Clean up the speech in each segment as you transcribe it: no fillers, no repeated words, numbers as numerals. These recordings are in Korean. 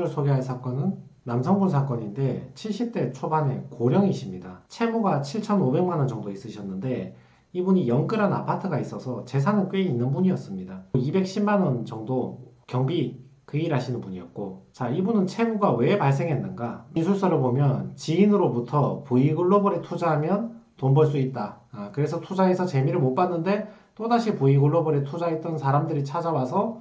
오늘 소개할 사건은 남성분 사건인데 70대 초반의 고령이십니다. 채무가 7,500만 원 정도 있으셨는데 이분이 영끌한 아파트가 있어서 재산은 꽤 있는 분이었습니다. 210만 원 정도 경비 그 일 하시는 분이었고, 자, 이분은 채무가 왜 발생했는가? 인술서를 보면 지인으로부터 V글로벌에 투자하면 돈 벌 수 있다. 그래서 투자해서 재미를 못 봤는데 또다시 V글로벌에 투자했던 사람들이 찾아와서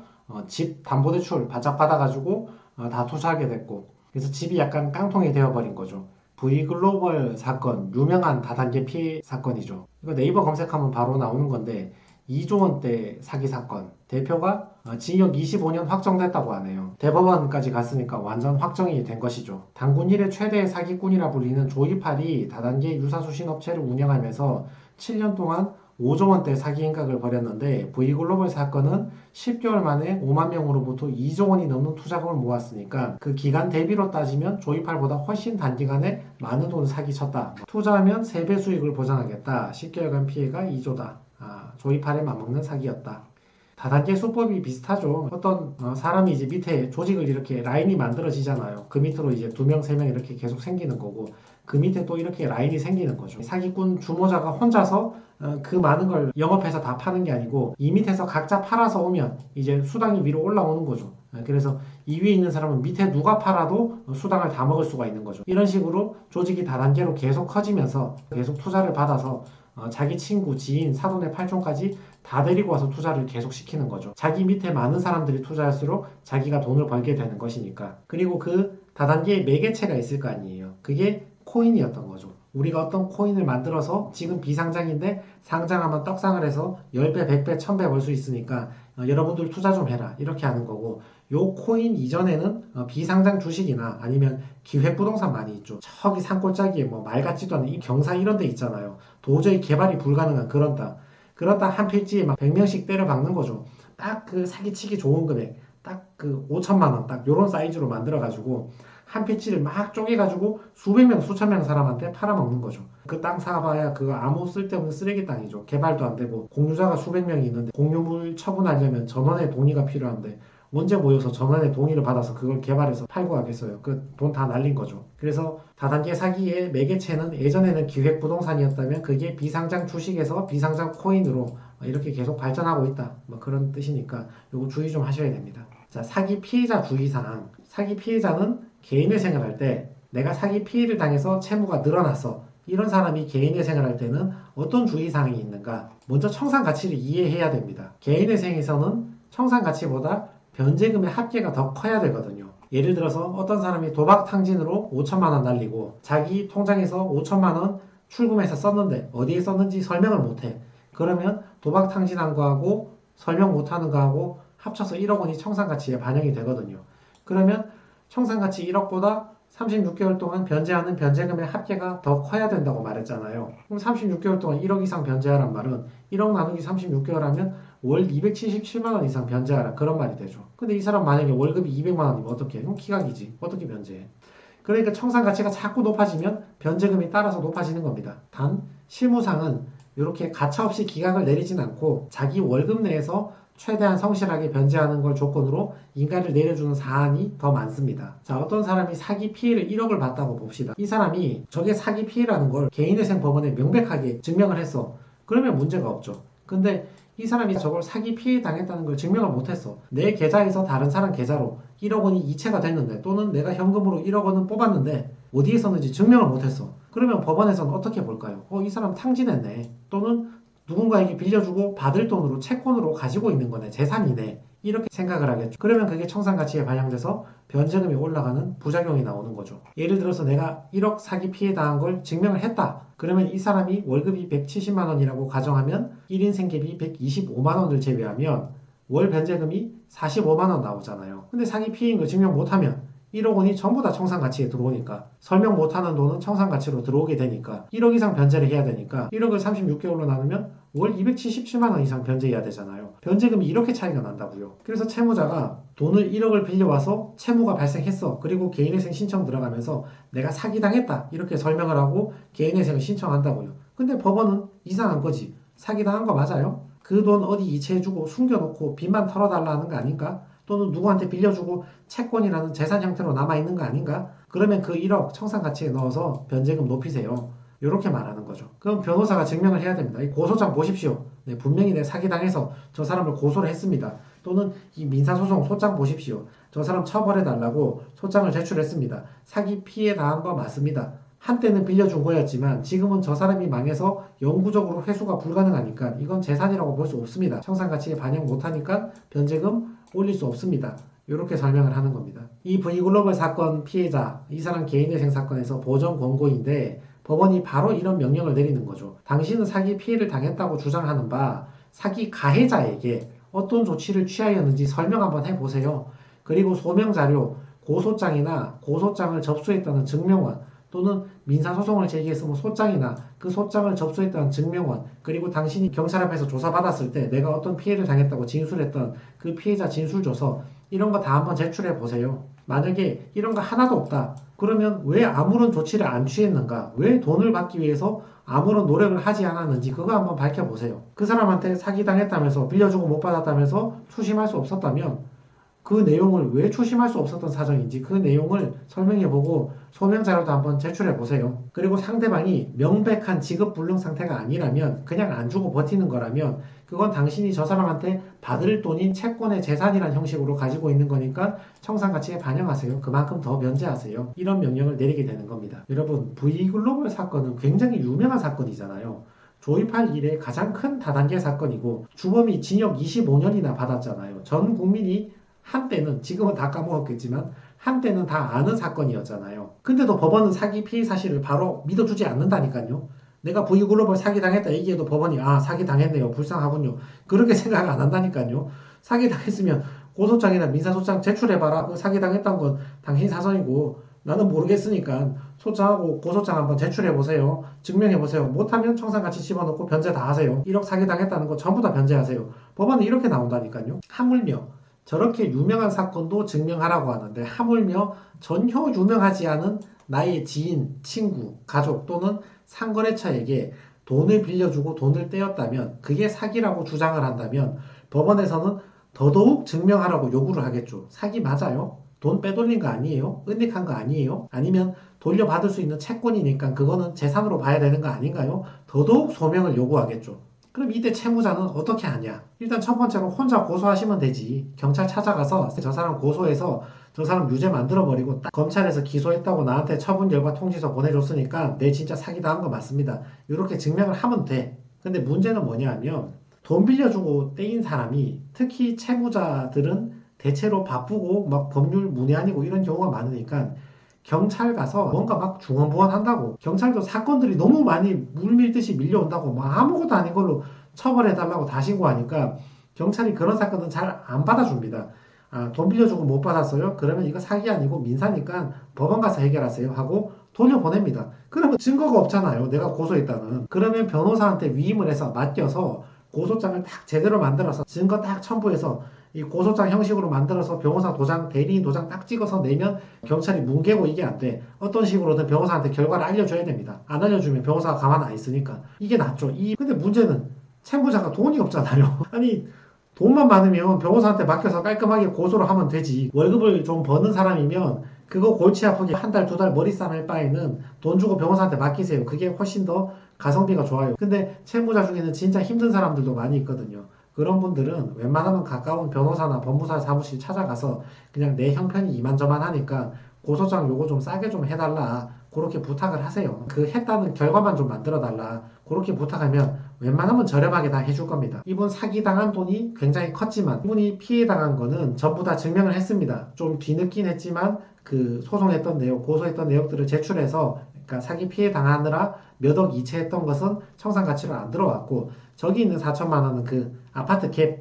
집 담보대출 바짝 받아가지고 다 투자하게 됐고, 그래서 집이 약간 깡통이 되어버린 거죠. V글로벌 사건, 유명한 다단계 피해 사건이죠. 이거 네이버 검색하면 바로 나오는 건데 2조 원대 사기 사건, 대표가 징역 25년 확정됐다고 하네요. 대법원까지 갔으니까 완전 확정이 된 것이죠. 단군 일의 최대 사기꾼이라 불리는 조이팔이 다단계 유사수신 업체를 운영하면서 7년 동안 5조 원대 사기 행각을 벌였는데 V글로벌 사건은 10개월 만에 5만 명으로부터 2조 원이 넘는 투자금을 모았으니까 그 기간 대비로 따지면 조이팔보다 훨씬 단기간에 많은 돈을 사기쳤다. 투자하면 3배 수익을 보장하겠다. 10개월간 피해가 2조다. 조이팔에 맞먹는 사기였다. 다단계 수법이 비슷하죠. 어떤 사람이 이제 밑에 조직을 이렇게 라인이 만들어지잖아요. 그 밑으로 이제 2명, 3명 이렇게 계속 생기는 거고, 그 밑에 또 이렇게 라인이 생기는 거죠. 사기꾼 주모자가 혼자서 그 많은 걸 영업해서 다 파는 게 아니고 이 밑에서 각자 팔아서 오면 이제 수당이 위로 올라오는 거죠. 그래서 이 위에 있는 사람은 밑에 누가 팔아도 수당을 다 먹을 수가 있는 거죠. 이런 식으로 조직이 다단계로 계속 커지면서 계속 투자를 받아서 자기 친구, 지인, 사돈의 팔촌까지 다 데리고 와서 투자를 계속 시키는 거죠. 자기 밑에 많은 사람들이 투자할수록 자기가 돈을 벌게 되는 것이니까. 그리고 그 다단계의 매개체가 있을 거 아니에요. 그게 코인이었던 거죠. 우리가 어떤 코인을 만들어서 지금 비상장인데 상장하면 떡상을 해서 10배, 100배, 1000배 벌 수 있으니까 여러분들 투자 좀 해라. 이렇게 하는 거고, 요 코인 이전에는 비상장 주식이나 아니면 기획부동산 많이 있죠. 저기 산골짜기에 뭐 말 같지도 않은 이 경사 이런 데 있잖아요. 도저히 개발이 불가능한 그런 땅. 그런 땅 한 필지에 막 100명씩 때려 박는 거죠. 딱 그 사기치기 좋은 금액, 딱 그 5천만 원, 딱 요런 사이즈로 만들어가지고 한 필지를 막 쪼개가지고 수백 명, 수천 명 사람한테 팔아먹는 거죠. 그 땅 사봐야 그거 아무 쓸데없는 쓰레기 땅이죠. 개발도 안 되고 공유자가 수백 명이 있는데 공유물 처분하려면 전원의 동의가 필요한데 언제 모여서 전원의 동의를 받아서 그걸 개발해서 팔고 하겠어요. 그 돈 다 날린 거죠. 그래서 다단계 사기의 매개체는 예전에는 기획부동산이었다면 그게 비상장 주식에서 비상장 코인으로 이렇게 계속 발전하고 있다. 뭐 그런 뜻이니까 요거 주의 좀 하셔야 됩니다. 자, 사기 피해자 주의사항. 사기 피해자는 개인회생을 할 때 내가 사기 피해를 당해서 채무가 늘어났어. 이런 사람이 개인회생을 할 때는 어떤 주의사항이 있는가? 먼저 청산가치를 이해해야 됩니다. 개인회생에서는 청산가치보다 변제금의 합계가 더 커야 되거든요. 예를 들어서 어떤 사람이 도박탕진으로 5천만 원 날리고 자기 통장에서 5천만 원 출금해서 썼는데 어디에 썼는지 설명을 못해. 그러면 도박탕진한 거하고 설명 못하는 거하고 합쳐서 1억 원이 청산가치에 반영이 되거든요. 그러면 청산가치 1억보다 36개월 동안 변제하는 변제금의 합계가 더 커야 된다고 말했잖아요. 그럼 36개월 동안 1억 이상 변제하란 말은 1억 나누기 36개월 하면 월 277만 원 이상 변제하라 그런 말이 되죠. 근데 이 사람 만약에 월급이 200만 원이면 어떻게 해? 그럼 기각이지. 어떻게 변제해? 그러니까 청산가치가 자꾸 높아지면 변제금이 따라서 높아지는 겁니다. 단 실무상은 이렇게 가차없이 기각을 내리진 않고 자기 월급 내에서 최대한 성실하게 변제하는 걸 조건으로 인가를 내려주는 사안이 더 많습니다. 자, 어떤 사람이 사기 피해를 1억을 봤다고 봅시다. 이 사람이 저게 사기 피해라는 걸 개인회생 법원에 명백하게 증명을 했어. 그러면 문제가 없죠. 근데 이 사람이 저걸 사기 피해 당했다는 걸 증명을 못했어. 내 계좌에서 다른 사람 계좌로 1억 원이 이체가 됐는데 또는 내가 현금으로 1억 원은 뽑았는데 어디에 썼는지 증명을 못했어. 그러면 법원에서는 어떻게 볼까요? 이 사람 탕진했네. 또는 누군가에게 빌려주고 받을 돈으로 채권으로 가지고 있는 거네. 재산이네. 이렇게 생각을 하겠죠. 그러면 그게 청산가치에 반영돼서 변제금이 올라가는 부작용이 나오는 거죠. 예를 들어서 내가 1억 사기 피해 당한 걸 증명을 했다. 그러면 이 사람이 월급이 170만 원이라고 가정하면 1인 생계비 125만 원을 제외하면 월 변제금이 45만 원 나오잖아요. 근데 사기 피해인 걸 증명 못하면 1억 원이 전부 다 청산가치에 들어오니까 설명 못하는 돈은 청산가치로 들어오게 되니까 1억 이상 변제를 해야 되니까 1억을 36개월로 나누면 월 277만 원 이상 변제해야 되잖아요. 변제금이 이렇게 차이가 난다고요. 그래서 채무자가 돈을 1억을 빌려와서 채무가 발생했어. 그리고 개인회생 신청 들어가면서 내가 사기당했다. 이렇게 설명을 하고 개인회생을 신청한다고요. 근데 법원은 이상한 거지. 사기당한 거 맞아요? 그 돈 어디 이체해주고 숨겨놓고 빚만 털어달라는 거 아닌가? 또는 누구한테 빌려주고 채권이라는 재산 형태로 남아있는 거 아닌가? 그러면 그 1억 청산가치에 넣어서 변제금 높이세요. 이렇게 말하는 거죠. 그럼 변호사가 증명을 해야 됩니다. 이 고소장 보십시오. 네, 분명히 내 사기당해서 저 사람을 고소를 했습니다. 또는 이 민사소송 소장 보십시오. 저 사람 처벌해달라고 소장을 제출했습니다. 사기 피해 당한 거 맞습니다. 한때는 빌려준 거였지만 지금은 저 사람이 망해서 영구적으로 회수가 불가능하니까 이건 재산이라고 볼 수 없습니다. 청산가치에 반영 못하니까 변제금 올릴 수 없습니다. 이렇게 설명을 하는 겁니다. 이 V글로벌 사건 피해자, 이 사람 개인회생 사건에서 보전 권고인데 법원이 바로 이런 명령을 내리는 거죠. 당신은 사기 피해를 당했다고 주장하는 바 사기 가해자에게 어떤 조치를 취하였는지 설명 한번 해보세요. 그리고 소명자료, 고소장이나 고소장을 접수했다는 증명원 또는 민사소송을 제기했으면 소장이나 그 소장을 접수했다는 증명원 그리고 당신이 경찰 앞에서 조사받았을 때 내가 어떤 피해를 당했다고 진술했던 그 피해자 진술조서 이런 거 다 한번 제출해 보세요. 만약에 이런 거 하나도 없다. 그러면 왜 아무런 조치를 안 취했는가? 왜 돈을 받기 위해서 아무런 노력을 하지 않았는지 그거 한번 밝혀보세요. 그 사람한테 사기당했다면서 빌려주고 못 받았다면서 추심할 수 없었다면 그 내용을 왜 추심할 수 없었던 사정인지 그 내용을 설명해보고 소명자료도 한번 제출해보세요. 그리고 상대방이 명백한 지급불능 상태가 아니라면 그냥 안 주고 버티는 거라면 그건 당신이 저 사람한테 받을 돈인 채권의 재산이란 형식으로 가지고 있는 거니까 청산가치에 반영하세요. 그만큼 더 면제하세요. 이런 명령을 내리게 되는 겁니다. 여러분 V글로벌 사건은 굉장히 유명한 사건이잖아요. 조이팔 이래 가장 큰 다단계 사건이고 주범이 징역 25년이나 받았잖아요. 전 국민이 한때는 지금은 다 까먹었겠지만 한때는 다 아는 사건이었잖아요. 근데도 법원은 사기 피해 사실을 바로 믿어주지 않는다니까요. 내가 V글로벌 사기당했다 얘기해도 법원이 사기당했네요. 불쌍하군요. 그렇게 생각 안 한다니까요. 사기당했으면 고소장이나 민사소장 제출해봐라. 그 사기당했다는 건 당신 사정이고 나는 모르겠으니까 소장하고 고소장 한번 제출해보세요. 증명해보세요. 못하면 청산가치 집어넣고 변제 다 하세요. 1억 사기당했다는 거 전부 다 변제하세요. 법원은 이렇게 나온다니까요. 하물며 저렇게 유명한 사건도 증명하라고 하는데 하물며 전혀 유명하지 않은 나의 지인, 친구, 가족 또는 상거래처에게 돈을 빌려주고 돈을 떼었다면 그게 사기라고 주장을 한다면 법원에서는 더더욱 증명하라고 요구를 하겠죠. 사기 맞아요? 돈 빼돌린 거 아니에요? 은닉한 거 아니에요? 아니면 돌려받을 수 있는 채권이니까 그거는 재산으로 봐야 되는 거 아닌가요? 더더욱 소명을 요구하겠죠. 그럼 이때 채무자는 어떻게 하냐? 일단 첫 번째로 혼자 고소하시면 되지. 경찰 찾아가서 저 사람 고소해서 저 사람 유죄 만들어버리고 검찰에서 기소했다고 나한테 처분 결과 통지서 보내줬으니까 내 진짜 사기당한 거 맞습니다. 이렇게 증명을 하면 돼. 근데 문제는 뭐냐 하면 돈 빌려주고 떼인 사람이 특히 채무자들은 대체로 바쁘고 막 법률 문외한이고 이런 경우가 많으니까 경찰 가서 뭔가 막 중언부언 한다고 경찰도 사건들이 너무 많이 물밀듯이 밀려온다고 막 아무것도 아닌 걸로 처벌해달라고 다 신고하니까 경찰이 그런 사건은 잘 안 받아줍니다. 돈 빌려주고 못 받았어요? 그러면 이거 사기 아니고 민사니까 법원 가서 해결하세요 하고 돌려보냅니다. 그러면 증거가 없잖아요. 내가 고소했다는. 그러면 변호사한테 위임을 해서 맡겨서 고소장을 딱 제대로 만들어서 증거 딱 첨부해서 이 고소장 형식으로 만들어서 변호사 도장, 대리인 도장 딱 찍어서 내면 경찰이 뭉개고 이게 안 돼. 어떤 식으로든 변호사한테 결과를 알려줘야 됩니다. 안 알려주면 변호사가 가만 안 있으니까. 이게 낫죠. 근데 문제는 채무자가 돈이 없잖아요. 아니, 돈만 많으면 변호사한테 맡겨서 깔끔하게 고소를 하면 되지. 월급을 좀 버는 사람이면 그거 골치 아프게 한 달, 두 달 머리 싸맬 바에는 돈 주고 변호사한테 맡기세요. 그게 훨씬 더 가성비가 좋아요. 근데 채무자 중에는 진짜 힘든 사람들도 많이 있거든요. 그런 분들은 웬만하면 가까운 변호사나 법무사 사무실 찾아가서 그냥 내 형편이 이만저만하니까 고소장 요거 좀 싸게 좀 해달라. 그렇게 부탁을 하세요. 그 했다는 결과만 좀 만들어달라. 그렇게 부탁하면 웬만하면 저렴하게 다 해줄 겁니다. 이분 사기당한 돈이 굉장히 컸지만 이분이 피해당한 거는 전부 다 증명을 했습니다. 좀 뒤늦긴 했지만 그 소송했던 내용, 고소했던 내역들을 제출해서 그러니까 사기 피해 당하느라 몇 억 이체했던 것은 청산가치로 안 들어왔고 저기 있는 4천만 원은 그 아파트 갭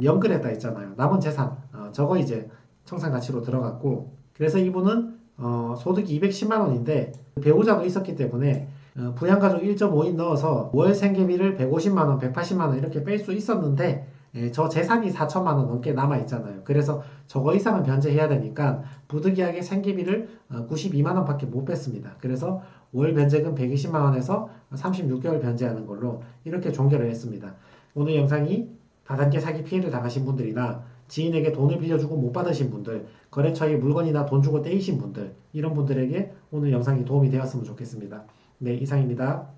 연끌했다 했잖아요. 남은 재산 저거 이제 청산가치로 들어갔고 그래서 이분은 소득이 210만 원인데 배우자도 있었기 때문에 부양가족 1.5인 넣어서 월 생계비를 150만 원, 180만 원 이렇게 뺄 수 있었는데 저 재산이 4천만 원 넘게 남아 있잖아요. 그래서 저거 이상은 변제해야 되니까 부득이하게 생계비를 92만 원밖에 못 뺐습니다. 그래서 월 변제금 120만 원에서 36개월 변제하는 걸로 이렇게 종결을 했습니다. 오늘 영상이 다단계 사기 피해를 당하신 분들이나 지인에게 돈을 빌려주고 못 받으신 분들, 거래처에 물건이나 돈 주고 떼이신 분들, 이런 분들에게 오늘 영상이 도움이 되었으면 좋겠습니다. 네, 이상입니다.